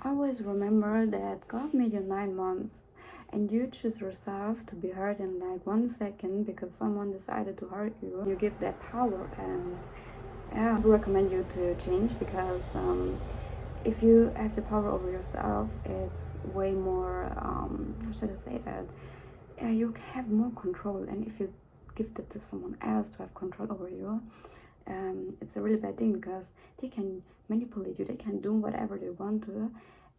always remember that God made you 9 months, and you choose yourself to be hurt in like 1 second because someone decided to hurt you. You give that power, and yeah, I would recommend you to change because if you have the power over yourself, it's way more, how should I say that? You have more control, and if you give that to someone else to have control over you, it's a really bad thing because they can manipulate you, they can do whatever they want to,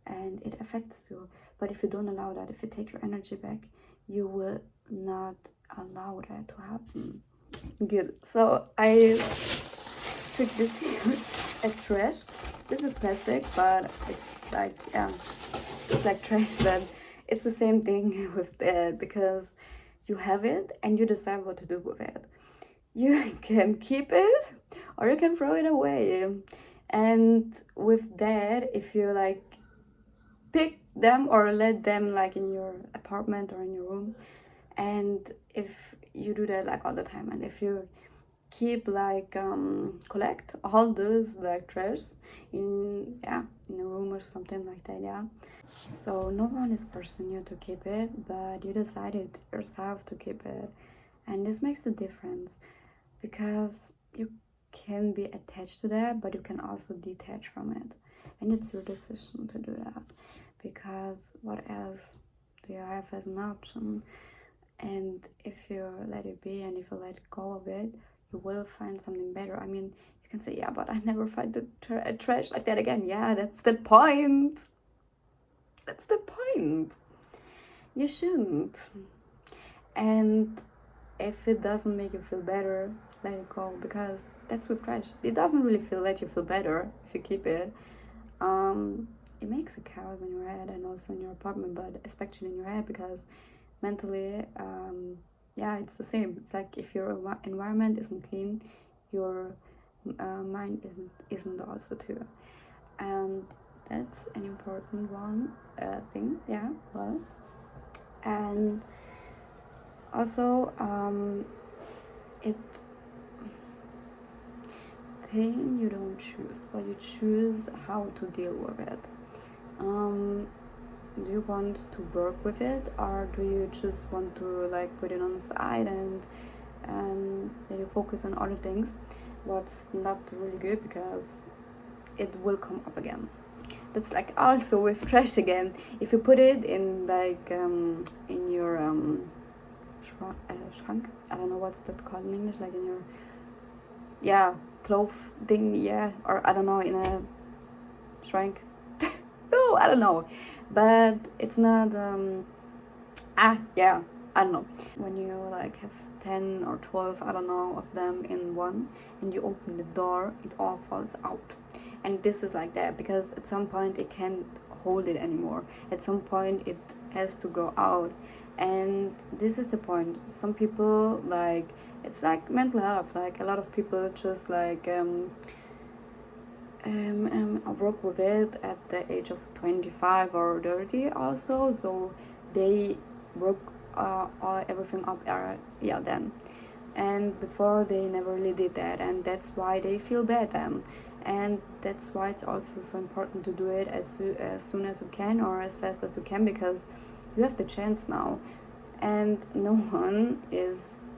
and it affects you. But if you don't allow that, if you take your energy back, you will not allow that to happen. Good. So I took this here as trash. This is plastic, but it's like, yeah, it's like trash, but it's the same thing with that because you have it and you decide what to do with it. You can keep it or you can throw it away. And with that, if you like pick them or let them like in your apartment or in your room, and if you do that like all the time, and if you keep like collect all those like trash in, yeah, in a room or something like that, yeah, so no one is forcing you to keep it, but you decided yourself to keep it. And this makes a difference because you can be attached to that, but you can also detach from it, and it's your decision to do that, because what else do you have as an option? And if you let it be and if you let go of it, you will find something better. I mean, you can say, yeah, but I never find the trash like that again. Yeah, that's the point. That's the point. You shouldn't. And if it doesn't make you feel better, let it go, because that's with trash. It doesn't really let you feel better if you keep it. It makes a chaos in your head and also in your apartment, but especially in your head, because mentally, yeah, it's the same. It's like if your environment isn't clean, your mind isn't also too, and that's an important one thing. Yeah, well, and also it's pain you don't choose, but you choose how to deal with it. Do you want to work with it, or do you just want to like put it on the side and then you focus on other things? What's not really good, because it will come up again. That's like also with trash again. If you put it in like in your shrunk, I don't know what's that called in English, like in your, yeah, clothes thing, yeah, or I don't know, in a shrink. No, I don't know, but it's not yeah, I don't know. When you like have 10 or 12, I don't know, of them in one, and you open the door, it all falls out. And this is like that because at some point it can't hold it anymore. At some point it has to go out. And this is the point. Some people, like, it's like mental health. Like a lot of people just like work with it at the age of 25 or 30 also, so they work everything up yeah, then, and before they never really did that, and that's why they feel bad then. And that's why it's also so important to do it as soon as you can, or as fast as you can, because you have the chance now, and no one is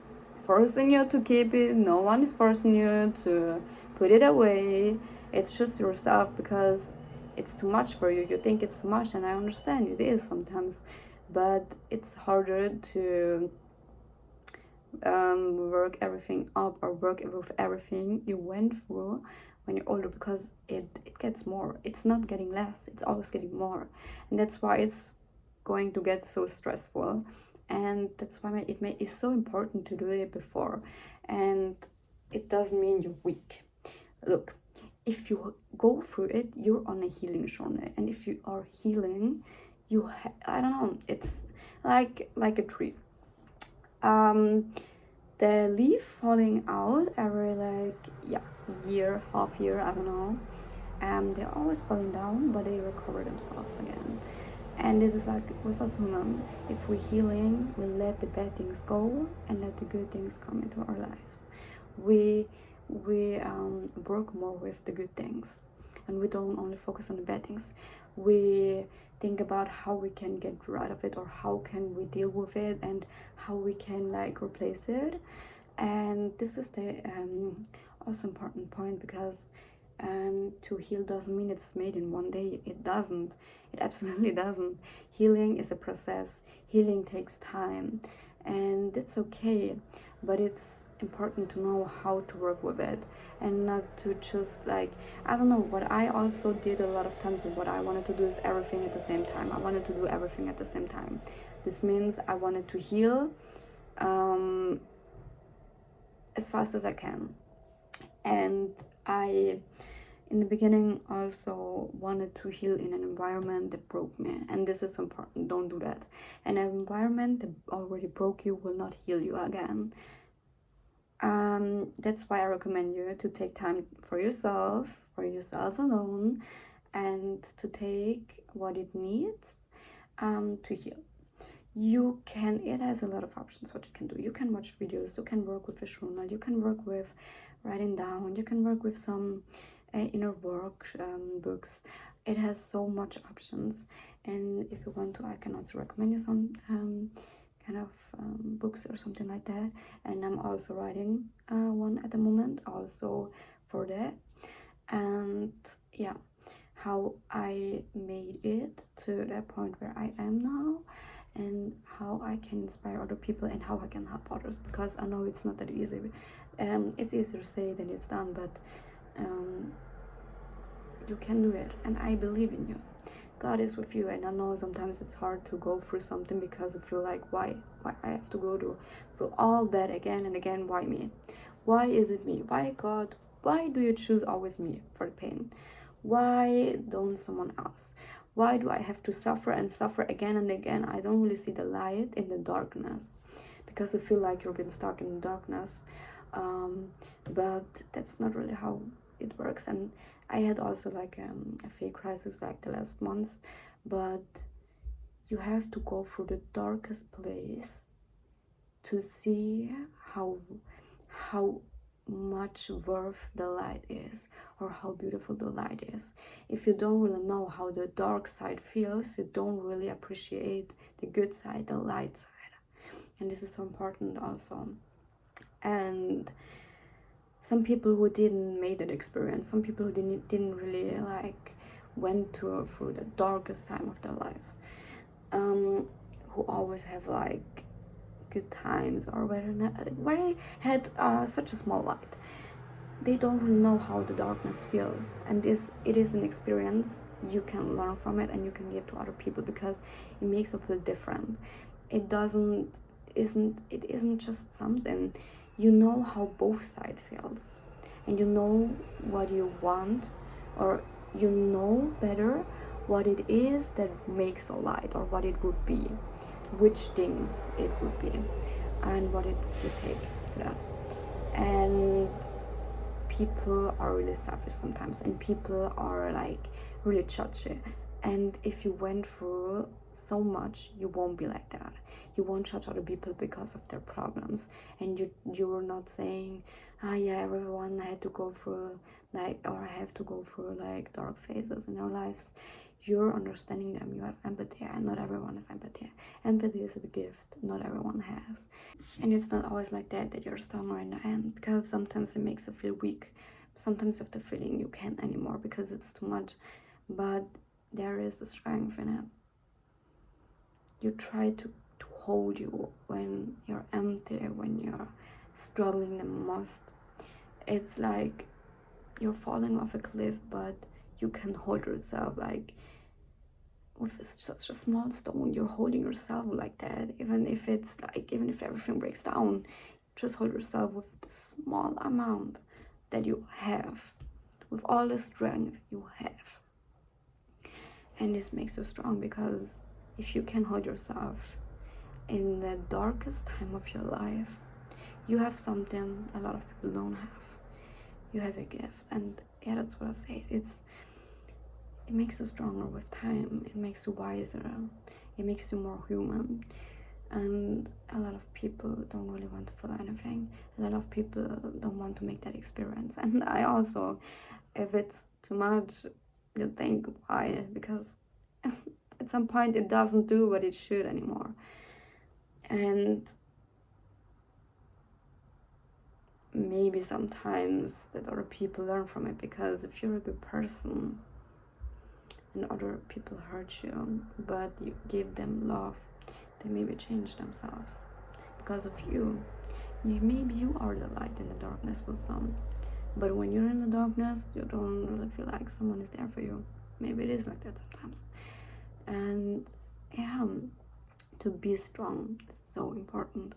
forcing you to keep it, no one is forcing you to put it away. It's just yourself, because it's too much for you. You think it's too much, and I understand it is sometimes, but it's harder to work everything up or work with everything you went through when you're older, because it gets more. It's not getting less, it's always getting more, and that's why it's going to get so stressful. And that's why it's so important to do it before. And it doesn't mean you're weak. Look, if you go through it, you're on a healing journey, and if you are healing, I don't know, it's like a tree. The leaf falling out every like, yeah, year, half year, I don't know. They're always falling down, but they recover themselves again. And this is like with us human. If we're healing, we let the bad things go and let the good things come into our lives. We work more with the good things, and we don't only focus on the bad things. We think about how we can get rid of it, or how can we deal with it, and how we can like replace it. And this is the also important point, because to heal doesn't mean it's made in one day. It doesn't. It absolutely doesn't. Healing is a process. Healing takes time, and it's okay, but it's important to know how to work with it, and not to just like, I don't know, what I also did a lot of times, what I wanted to do is everything at the same time. I wanted to do everything at the same time. This means I wanted to heal as fast as I can. And I, in the beginning, also wanted to heal in an environment that broke me. And this is important. Don't do that. An environment that already broke you will not heal you again. That's why I recommend you to take time for yourself alone, and to take what it needs to heal. You can, it has a lot of options what you can do. You can watch videos, you can work with a journal, you can work with writing down, you can work with some inner work books. It has so much options, and if you want to, I can also recommend you some kind of books or something like that. And I'm also writing one at the moment also for that. And yeah, how I made it to that point where I am now, and how I can inspire other people, and how I can help others, because I know it's not that easy. It's easier said than it's done, but you can do it, and I believe in you. God is with you. And I know sometimes it's hard to go through something, because you feel like, why I have to go through all that again and again. Why me? Why is it me? Why, God, why do you choose always me for the pain? Why don't someone else? Why do I have to suffer and suffer again and again? I don't really see the light in the darkness, because you feel like you've been stuck in the darkness. But that's not really how it works. And I had also like a fake crisis like the last months, but you have to go through the darkest place to see how much worth the light is, or how beautiful the light is. If you don't really know how the dark side feels, you don't really appreciate the good side, the light side. And this is so important also. And some people who didn't make that experience, some people who didn't really like went through the darkest time of their lives, who always have like good times, or where they had such a small light, they don't really know how the darkness feels. And it is an experience you can learn from it, and you can give to other people, because it makes you feel different. It isn't just something. You know how both sides feels, and you know what you want, or you know better what it is that makes a light, or what it would be, which things it would be, and what it would take to that. And people are really selfish sometimes, and people are like really judgy. And if you went through so much, you won't be like that. You won't judge other people because of their problems, and you're not saying, yeah, everyone had to go through like, or have to go through like dark phases in their lives. You're understanding them. You have empathy, and not everyone has empathy. Empathy is a gift not everyone has, and it's not always like that you're stronger in the end, because sometimes it makes you feel weak. Sometimes you have the feeling you can't anymore because it's too much, but there is the strength in it. You try to hold you when you're empty, when you're struggling the most. It's like you're falling off a cliff, but you can hold yourself like with such a small stone. You're holding yourself like that, even if everything breaks down, just hold yourself with the small amount that you have, with all the strength you have. And this makes you strong, because if you can hold yourself in the darkest time of your life, you have something a lot of people don't have. You have a gift. And yeah, that's what I say. It makes you stronger with time. It makes you wiser. It makes you more human. And a lot of people don't really want to feel anything. A lot of people don't want to make that experience. And I also, if it's too much, you think, why? Because at some point it doesn't do what it should anymore. And maybe sometimes that other people learn from it, because if you're a good person and other people hurt you, but you give them love, they maybe change themselves because of you. Maybe you are the light in the darkness for some, but when you're in the darkness, you don't really feel like someone is there for you. Maybe it is like that sometimes. And yeah, to be strong is so important.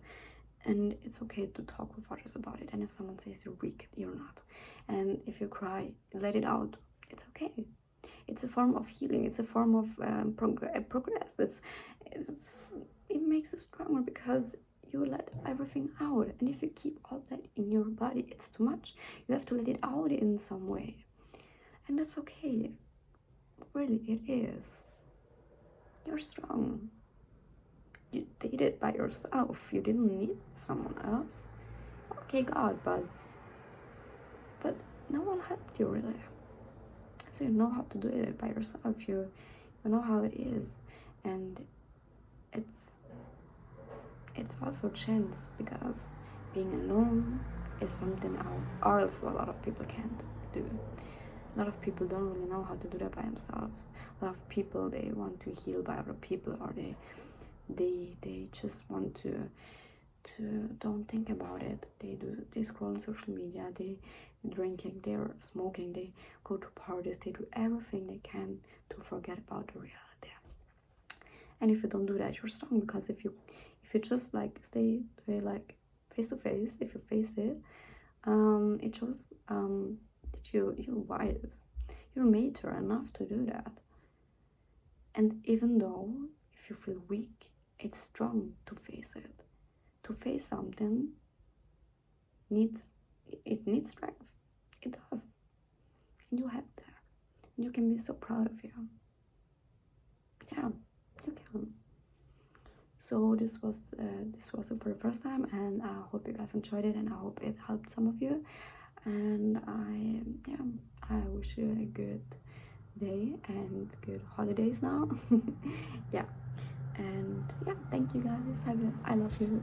And it's okay to talk with others about it. And if someone says you're weak, you're not. And if you cry, let it out. It's okay. It's a form of healing. It's a form of progress. It makes you stronger because you let everything out. And if you keep all that in your body, it's too much. You have to let it out in some way. And that's okay. Really, it is. You're strong. You did it by yourself. You didn't need someone else. Okay, God, but no one helped you really. So you know how to do it by yourself. You know how it is, and it's also a chance, because being alone is something else a lot of people can't do. A lot of people don't really know how to do that by themselves. A lot of people, they want to heal by other people, or they just want to don't think about it. They scroll on social media, they drinking, they're smoking, they go to parties, they do everything they can to forget about the reality. And if you don't do that, you're strong, because if you just like stay like face to face, if you face it, it shows that you're wise, you're mature enough to do that. And even though if you feel weak, it's strong to face it. To face something needs strength. It does. And you have that. And you can be so proud of you. Yeah, you can. So this was it for the first time, and I hope you guys enjoyed it, and I hope it helped some of you. And I wish you a good day and good holidays now. Yeah. And yeah, thank you guys. I love you.